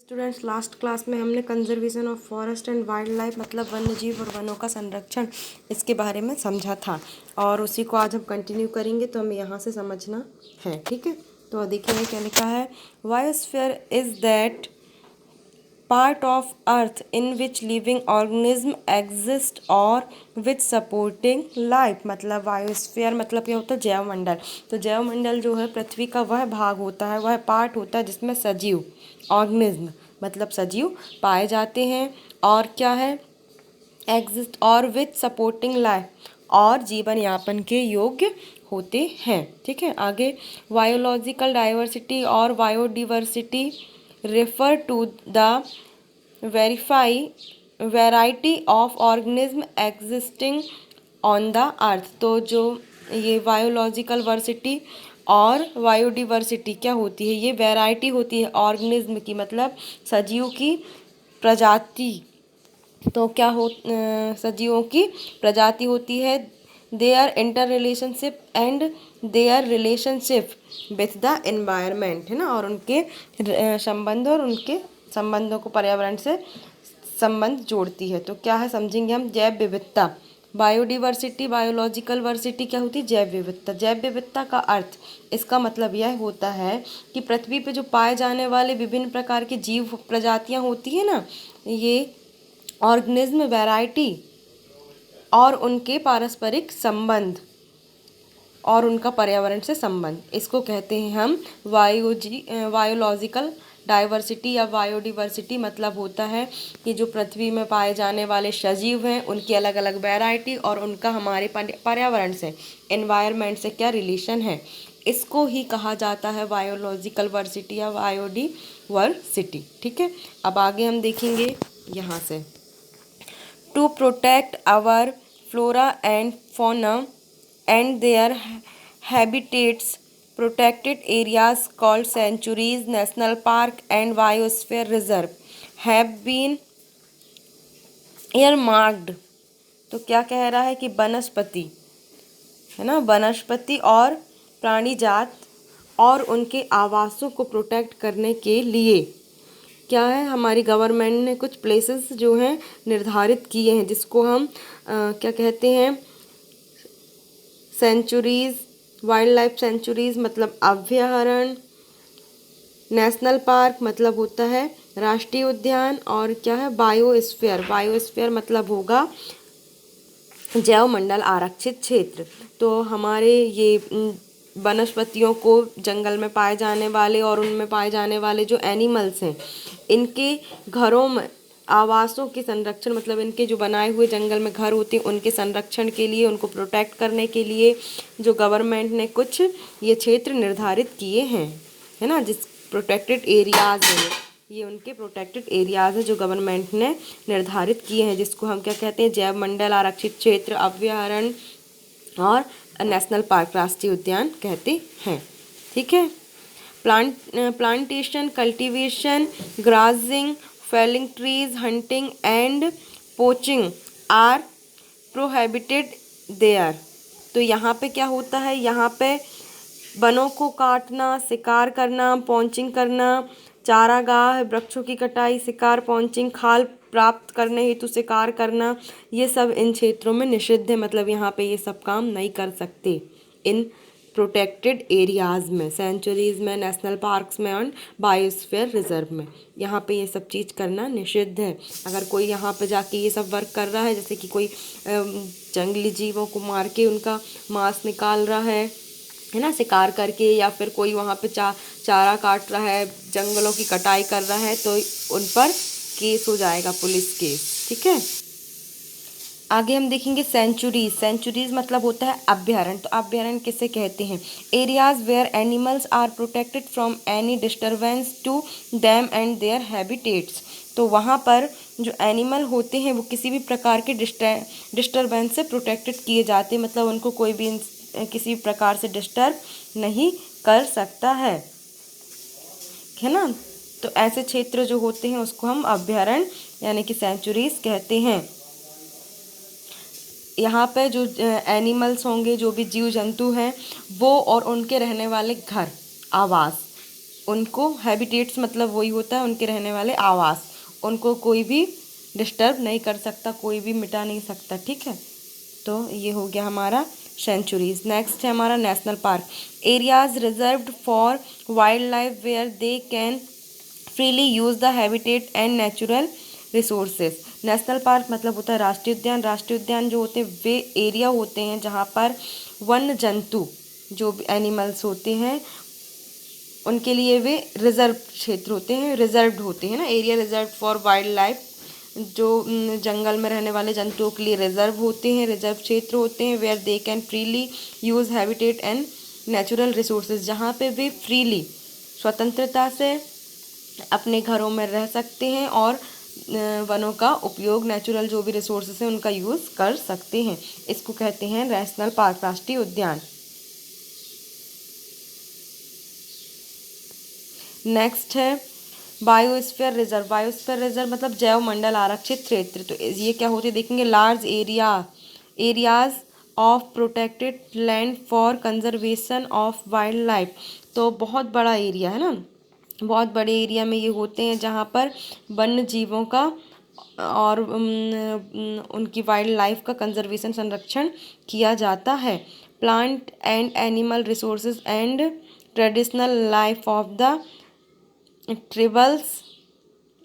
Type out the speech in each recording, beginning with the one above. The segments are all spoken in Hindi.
स्टूडेंट्स, लास्ट क्लास में हमने conservation of forest and wild life मतलब वन्य जीव और वनों का संरक्षण इसके बारे में समझा था और उसी को आज हम कंटिन्यू करेंगे। तो हमें यहाँ से समझना है, ठीक है। तो देखिए क्या लिखा है। Biosphere is that part of earth in which living organism exist और विच सपोर्टिंग लाइफ। मतलब बायोस्फीयर मतलब क्या होता है, जैवमंडल। तो जैवमंडल जो है पृथ्वी का वह भाग होता है, वह पार्ट होता है जिसमें सजीव ऑर्गेनिज्म मतलब सजीव पाए जाते हैं और क्या है, एग्जिस्ट और विथ सपोर्टिंग लाइफ और जीवन यापन के योग्य होते हैं, ठीक है। आगे बायोलॉजिकल डाइवर्सिटी और biodiversity refer to the verify variety of organism existing on the earth. तो जो ये बायोलॉजिकल वर्सिटी और बायोडिवर्सिटी क्या होती है, ये वैरायटी होती है ऑर्गेनिज्म की, मतलब सजीव की प्रजाति। तो क्या हो सजीवों की प्रजाति होती है, their inter relationship and their relationship with the environment, है ना। और उनके संबंध और उनके संबंधों को पर्यावरण से संबंध जोड़ती है। तो क्या है समझेंगे हम। जैव विविधता, बायोडिवर्सिटी बायोलॉजिकल वर्सिटी क्या होती है, जैव विविधता। जैव विविधता का अर्थ, इसका मतलब यह होता है कि पृथ्वी पे जो पाए जाने वाले विभिन्न प्रकार के जीव प्रजातियां होती है ना, ये ऑर्गेनिज्म वैरायटी और उनके पारस्परिक संबंध और उनका पर्यावरण से संबंध, इसको कहते हैं हम बायोलॉजिकल डाइवर्सिटी या बायोडिवर्सिटी। मतलब होता है कि जो पृथ्वी में पाए जाने वाले सजीव हैं उनकी अलग अलग वैरायटी और उनका हमारे पर्यावरण से, एनवायरनमेंट से क्या रिलेशन है, इसको ही कहा जाता है बायोलॉजिकल वर्सिटी या बायोडिवर्सिटी, ठीक है। अब आगे हम देखेंगे यहाँ से। To protect our flora and fauna and their habitats, protected areas called sanctuaries, national park and biosphere reserve have been earmarked। तो क्या कह रहा है कि वनस्पति, है ना, वनस्पति और प्राणी जात और उनके आवासों को प्रोटेक्ट करने के लिए क्या है, हमारी गवर्नमेंट ने कुछ प्लेसेस जो हैं निर्धारित किए हैं, जिसको हम क्या कहते हैं, सेंचुरीज, वाइल्ड लाइफ सेंचुरीज मतलब अभयारण्य, नेशनल पार्क मतलब होता है राष्ट्रीय उद्यान, और क्या है बायोस्फीयर। बायोस्फीयर मतलब होगा जैवमंडल आरक्षित क्षेत्र। तो हमारे ये वनस्पतियों को, जंगल में पाए जाने वाले और उनमें पाए जाने वाले जो एनिमल्स हैं, इनके घरों में आवासों के संरक्षण मतलब इनके जो बनाए हुए जंगल में घर होते हैं उनके संरक्षण के लिए, उनको प्रोटेक्ट करने के लिए जो गवर्नमेंट ने कुछ ये क्षेत्र निर्धारित किए हैं, है ना, जिस प्रोटेक्टेड एरियाज हैं, ये उनके प्रोटेक्टेड एरियाज है जो गवर्नमेंट ने निर्धारित किए हैं, जिसको हम क्या कहते हैं, जैव मंडल आरक्षित क्षेत्र, अभयारण्य और नेशनल पार्क राष्ट्रीय उद्यान कहते हैं, ठीक है। Plantation, cultivation, grazing, felling trees, hunting and poaching are prohibited there। तो यहाँ पे क्या होता है, यहाँ पे वनों को काटना, शिकार करना, पॉन्चिंग करना, चारागाह, वृक्षों की कटाई, शिकार, पॉन्चिंग, खाल प्राप्त करने हेतु शिकार करना, ये सब इन क्षेत्रों में निषिद्ध है। मतलब यहाँ पे ये सब काम नहीं कर सकते इन प्रोटेक्टेड एरियाज़ में, सेंचुरीज़ में, नेशनल पार्क्स में और बायोस्फीयर रिजर्व में। यहाँ पे ये सब चीज़ करना निषिद्ध है। अगर कोई यहाँ पे जाके ये सब वर्क कर रहा है, जैसे कि कोई जंगली जीवों को मार के उनका मांस निकाल रहा है ना, शिकार करके, या फिर कोई वहाँ पे चारा काट रहा है, जंगलों की कटाई कर रहा है, तो उन पर केस हो जाएगा, पुलिस केस, ठीक है। आगे हम देखेंगे सेंचुरीज। सेंचुरीज मतलब होता है अभयारण्य। तो अभयारण्य किसे कहते हैं, areas where animals are protected from any disturbance to them and their habitats. तो वहाँ पर जो एनिमल होते हैं वो किसी भी प्रकार के डिस्टर्बेंस से प्रोटेक्टेड किए जाते हैं, मतलब उनको कोई भी किसी प्रकार से डिस्टर्ब नहीं कर सकता है ना। तो ऐसे क्षेत्र जो होते हैं उसको हम अभयारण्य यानी कि सेंचुरीज कहते हैं। यहाँ पे जो एनिमल्स होंगे, जो भी जीव जंतु हैं, वो और उनके रहने वाले घर, आवास, उनको हैबिटेट्स मतलब वही होता है उनके रहने वाले आवास, उनको कोई भी डिस्टर्ब नहीं कर सकता, कोई भी मिटा नहीं सकता। ठीक है, तो ये हो गया हमारा सेंचुरीज। नेक्स्ट है हमारा national park, areas reserved for wildlife where they can freely use the habitat and natural resources. National park मतलब होता है राष्ट्रीय उद्यान। राष्ट्रीय उद्यान जो होते हैं वे एरिया होते हैं जहाँ पर वन्य जंतु जो भी एनिमल्स होते हैं उनके लिए वे रिजर्व क्षेत्र होते हैं, रिजर्व्ड होते हैं ना, area reserve for wild life, जो जंगल में रहने वाले जंतुओं के लिए रिजर्व होते हैं, रिजर्व क्षेत्र होते हैं। Where they can freely use habitat and natural resources, जहाँ पे वे फ्रीली स्वतंत्रता से अपने घरों में रह सकते हैं और वनों का उपयोग, नेचुरल जो भी रिसोर्सेज हैं उनका यूज़ कर सकते हैं। इसको कहते हैं नेशनल पार्क, राष्ट्रीय उद्यान। नेक्स्ट है बायोस्फीयर रिजर्व। बायोस्फीयर रिजर्व मतलब जैव मंडल आरक्षित क्षेत्र। तो ये क्या होते हैं देखेंगे, large areas of protected land for conservation of wild life. तो बहुत बड़ा एरिया है ना, बहुत बड़े एरिया में ये होते हैं जहाँ पर वन्य जीवों का और उनकी वाइल्ड लाइफ का कंजर्वेशन, संरक्षण किया जाता है। Plant and animal resources and traditional life of the tribals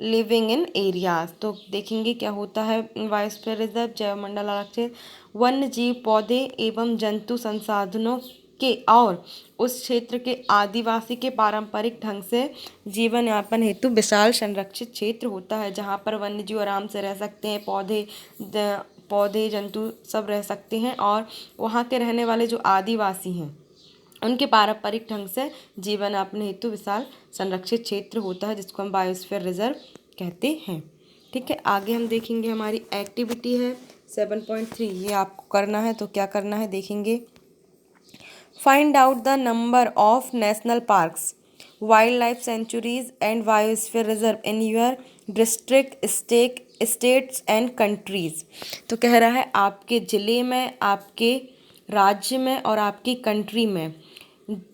living in areas. तो देखेंगे क्या होता है बायोस्फीयर रिजर्व, जैव मंडल आरक्षित, वन्य जीव, पौधे एवं जंतु संसाधनों के और उस क्षेत्र के आदिवासी के पारंपरिक ढंग से जीवन यापन हेतु विशाल संरक्षित क्षेत्र होता है, जहाँ पर वन्य जीव आराम से रह सकते हैं, पौधे जंतु सब रह सकते हैं, और वहाँ के रहने वाले जो आदिवासी हैं उनके पारंपरिक ढंग से जीवन यापन हेतु विशाल संरक्षित क्षेत्र होता है, जिसको हम बायोस्फीयर रिजर्व कहते हैं। ठीक है, आगे हम देखेंगे हमारी एक्टिविटी है 7.3। ये आपको करना है, तो क्या करना है देखेंगे। Find out the number of national parks, wild life sanctuaries and biosphere reserve in your district, states and countries. तो कह रहा है आपके ज़िले में, आपके राज्य में और आपकी कंट्री में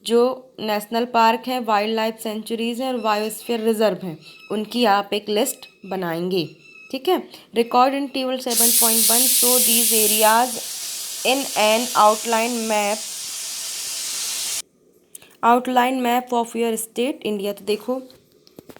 जो नेशनल पार्क है, वाइल्ड लाइफ सेंचुरीज हैं और बायोस्फीयर रिजर्व हैं, उनकी आप एक लिस्ट बनाएंगे। ठीक है, record in table 7.1 show these areas in an outline map of your state India. तो देखो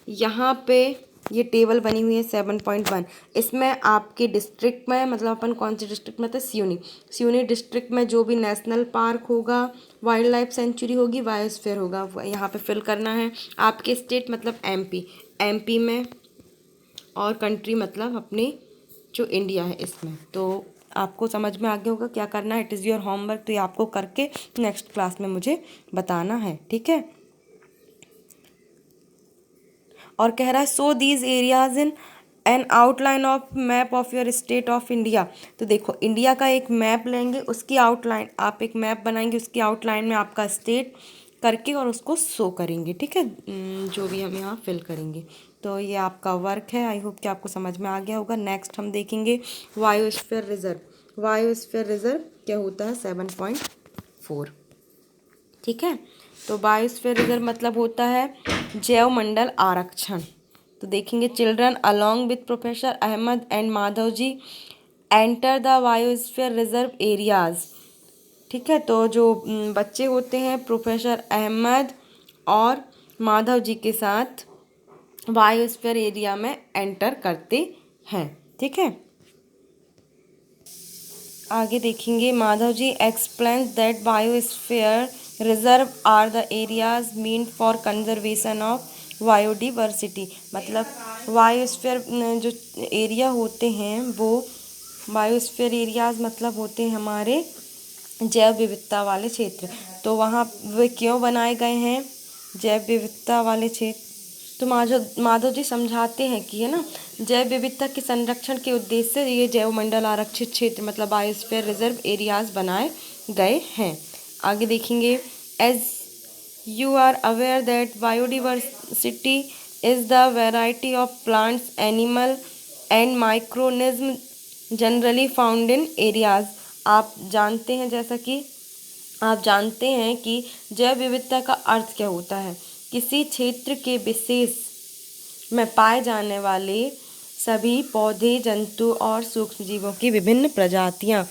यहाँ पे ये टेबल बनी हुई है 7.1। इसमें आपके डिस्ट्रिक्ट में, मतलब अपन कौन सी डिस्ट्रिक्ट में थे, सिवनी डिस्ट्रिक्ट में जो भी नेशनल पार्क होगा, वाइल्ड लाइफ सेंचुरी होगी, बायोस्फीयर होगा, यहाँ पे फिल करना है। आपके स्टेट मतलब एमपी में, और कंट्री मतलब अपनी जो इंडिया है इसमें। तो आपको समझ में आ गया होगा क्या करना है। इट इज़ योर होमवर्क, तो ये आपको करके नेक्स्ट क्लास में मुझे बताना है। ठीक है, और कह रहा है so these areas in an outline of map of your state of India. तो देखो इंडिया का एक मैप लेंगे, उसकी आउटलाइन, आप एक मैप बनाएंगे, उसकी आउटलाइन में आपका स्टेट करके और उसको शो करेंगे। ठीक है, जो भी हम यहाँ फिल करेंगे। तो ये आपका वर्क है, आई होप कि आपको समझ में आ गया होगा। नेक्स्ट हम देखेंगे बायोस्फीयर रिजर्व। बायोस्फीयर रिजर्व क्या होता है 7.4। ठीक है, तो बायोस्फीयर रिजर्व मतलब होता है जैव मंडल आरक्षण। तो देखेंगे children along with professor Ahmad and Madhav ji enter the biosphere reserve areas. ठीक है, तो जो बच्चे होते हैं प्रोफेसर अहमद और माधव जी के साथ बायोस्फीयर एरिया में एंटर करते हैं। ठीक है, आगे देखेंगे Madhav ji explains that biosphere reserve are the areas meant for conservation of biodiversity. मतलब बायोस्फीयर जो एरिया होते हैं वो बायोस्फीयर एरियाज मतलब होते हैं हमारे जैव विविधता वाले क्षेत्र। तो वहाँ वे क्यों बनाए गए हैं जैव विविधता वाले क्षेत्र, तो माधव जी समझाते हैं कि है ना, जैव विविधता के संरक्षण के उद्देश्य से ये जैव मंडल आरक्षित क्षेत्र मतलब बायोस्फीयर रिजर्व एरियाज बनाए गए हैं। आगे देखेंगे as you are aware that biodiversity is the variety of plants, animal and microorganism generally found in areas. आप जानते हैं, जैसा कि आप जानते हैं कि जैव विविधता का अर्थ क्या होता है। किसी क्षेत्र के विशेष में पाए जाने वाले सभी पौधे, जंतु और सूक्ष्म जीवों की विभिन्न प्रजातियां।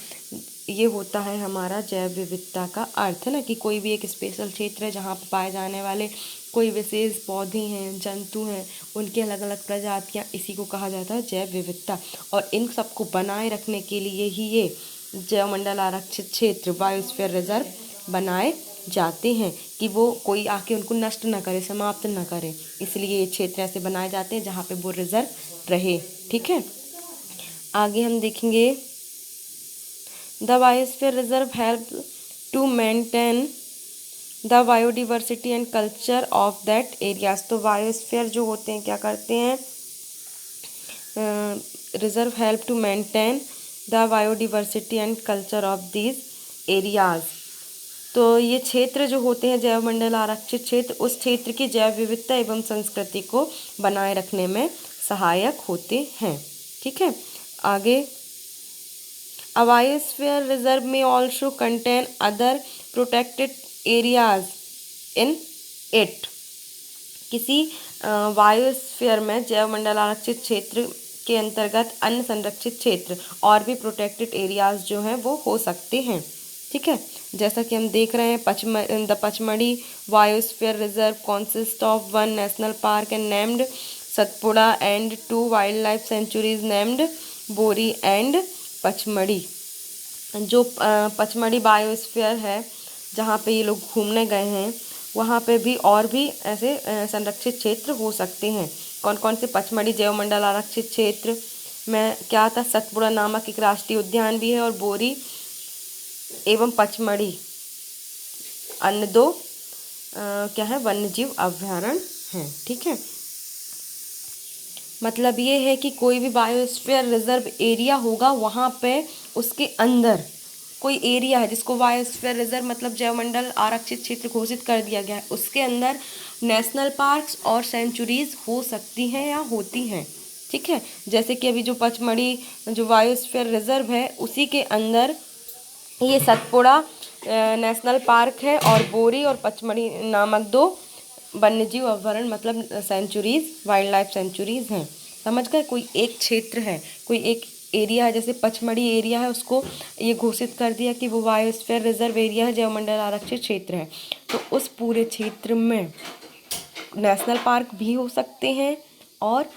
ये होता है हमारा जैव विविधता का अर्थ, है ना, कि कोई भी एक स्पेशल क्षेत्र है जहाँ पर पाए जाने वाले कोई विशेष पौधे हैं, जंतु हैं, उनकी अलग अलग प्रजातियां, इसी को कहा जाता है जैव विविधता। और इन सबको बनाए रखने के लिए ही ये जैवमंडल आरक्षित क्षेत्र, बायोस्फीयर रिजर्व बनाए जाते हैं कि वो कोई आके उनको नष्ट ना करे, समाप्त ना करे। इसलिए ये क्षेत्र ऐसे बनाए जाते हैं जहाँ पे वो रिजर्व रहे। ठीक है, आगे हम देखेंगे the biosphere reserve help to maintain the biodiversity and culture of that areas. तो बायोस्फीयर जो होते हैं क्या करते हैं, reserve help to maintain the biodiversity and culture of these areas. तो ये क्षेत्र जो होते हैं जैवमंडल आरक्षित क्षेत्र, उस क्षेत्र की जैव विविधता एवं संस्कृति को बनाए रखने में सहायक होते हैं। ठीक है, आगे अ बायोस्फीयर रिजर्व में also contain other protected areas in it. किसी बायोस्फीयर में जैवमंडल आरक्षित क्षेत्र के अंतर्गत अन्य संरक्षित क्षेत्र और भी प्रोटेक्टेड एरियाज जो हैं वो हो सकते हैं। ठीक है, जैसा कि हम देख रहे हैं the Pachmarhi biosphere reserve consist of 1 national park and named Satpura and 2 wild life sanctuaries named बोरी एंड पचमढ़ी। जो पचमढ़ी बायोस्फीयर है जहाँ पे ये लोग घूमने गए हैं, वहाँ पे भी और भी ऐसे संरक्षित क्षेत्र हो सकते हैं। कौन कौन से? पचमढ़ी जैवमंडल आरक्षित क्षेत्र में क्या था, सतपुड़ा नामक एक राष्ट्रीय उद्यान भी है, और बोरी एवं पचमढ़ी अन्य 2 क्या है, वन्यजीव अभयारण्य हैं। ठीक है, मतलब ये है कि कोई भी बायोस्फीयर रिजर्व एरिया होगा, वहाँ पे उसके अंदर कोई एरिया है जिसको बायोस्फीयर रिजर्व मतलब जैवमंडल आरक्षित क्षेत्र घोषित कर दिया गया है, उसके अंदर नेशनल पार्क्स और सेंचुरीज हो सकती हैं या होती हैं। ठीक है, जैसे कि अभी जो पचमढ़ी जो बायोस्फीयर रिजर्व है उसी के अंदर ये सतपुड़ा नेशनल पार्क है और बोरी और पचमढ़ी नामक 2 वन्यजीव अभयारण्य मतलब सेंचुरीज, वाइल्ड लाइफ सेंचुरीज हैं। समझ गए? कोई एक क्षेत्र है, कोई एक एरिया है, जैसे पचमढ़ी एरिया है, उसको ये घोषित कर दिया कि वो बायोस्फीयर रिजर्व एरिया है, जैवमंडल आरक्षित क्षेत्र है। तो उस पूरे क्षेत्र में नेशनल पार्क भी हो सकते हैं और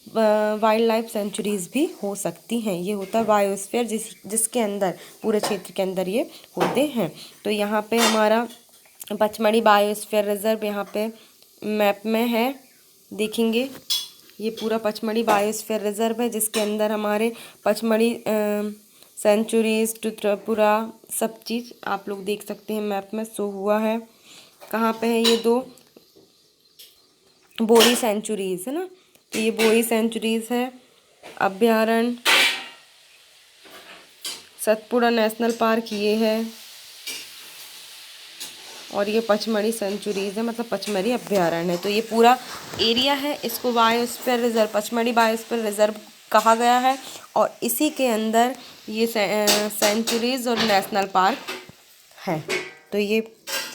वाइल्ड लाइफ सेंचुरीज भी हो सकती हैं। ये होता है बायोस्फीयर जिसके अंदर पूरे क्षेत्र के अंदर ये होते हैं। तो यहाँ पे हमारा पचमढ़ी बायोस्फीयर रिजर्व यहाँ पे मैप में है, देखेंगे ये पूरा पचमढ़ी बायोस्फीयर रिजर्व है जिसके अंदर हमारे पचमढ़ी सेंचुरीज, त्रिपुरा, सब चीज़ आप लोग देख सकते हैं मैप में शो हुआ है। कहाँ पे है? ये 2 बोरी सेंचुरीज है ना, तो ये बोरी सेंचुरीज है, अभयारण्य सतपुड़ा नेशनल पार्क ये है, और ये पचमढ़ी सेंचुरीज है मतलब पचमढ़ी अभयारण्य है। तो ये पूरा एरिया है, इसको biosphere reserve, Pachmarhi biosphere reserve कहा गया है, और इसी के अंदर ये सेंचुरीज और नेशनल पार्क है। तो ये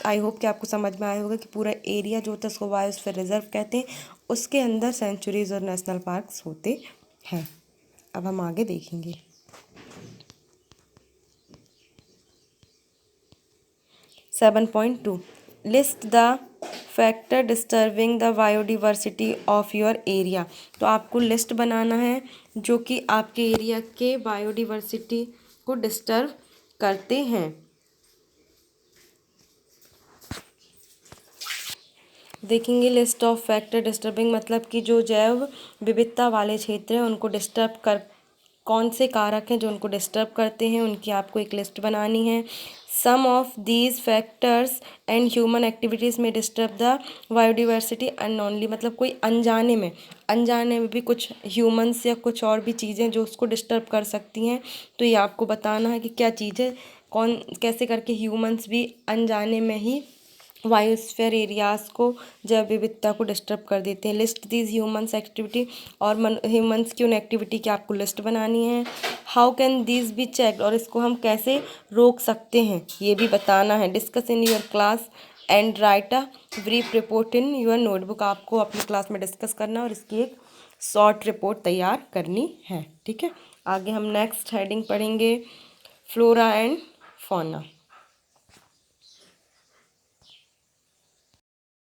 आई होप कि आपको समझ में आया होगा कि पूरा एरिया जो होता है उसको बायोस्फीयर रिजर्व कहते हैं, उसके अंदर सेंचुरीज और नेशनल पार्क्स होते हैं। अब हम आगे देखेंगे। 7.2 list the factor disturbing the biodiversity of your area. तो आपको लिस्ट बनाना है जो कि आपके एरिया के बायोडिवर्सिटी को डिस्टर्ब करते हैं। देखेंगे लिस्ट ऑफ फैक्टर डिस्टर्बिंग मतलब कि जो जैव विविधता वाले क्षेत्र हैं उनको डिस्टर्ब कर, कौन से कारक हैं जो उनको डिस्टर्ब करते हैं, उनकी आपको एक लिस्ट बनानी है। Some of these factors and human activities में डिस्टर्ब द बायोडिवर्सिटी अननोनली मतलब कोई अनजाने में भी कुछ ह्यूमन्स या कुछ और भी चीज़ें जो उसको डिस्टर्ब कर सकती हैं। तो ये आपको बताना है कि क्या चीज़ें कौन कैसे करके ह्यूमन्स भी अनजाने में ही बायोस्फीयर एरियाज को जैव विविधता को डिस्टर्ब कर देते हैं। लिस्ट दीज ह्यूमन्स एक्टिविटी और ह्यूमन्स की उन एक्टिविटी की आपको लिस्ट बनानी है। How can these be checked और इसको हम कैसे रोक सकते हैं ये भी बताना है। Discuss in your class and right a brief report in your notebook. आपको अपनी क्लास में डिस्कस करना और इसकी एक शॉर्ट रिपोर्ट तैयार करनी है। ठीक है, आगे हम नेक्स्ट हेडिंग पढ़ेंगे फ्लोरा एंड फौना।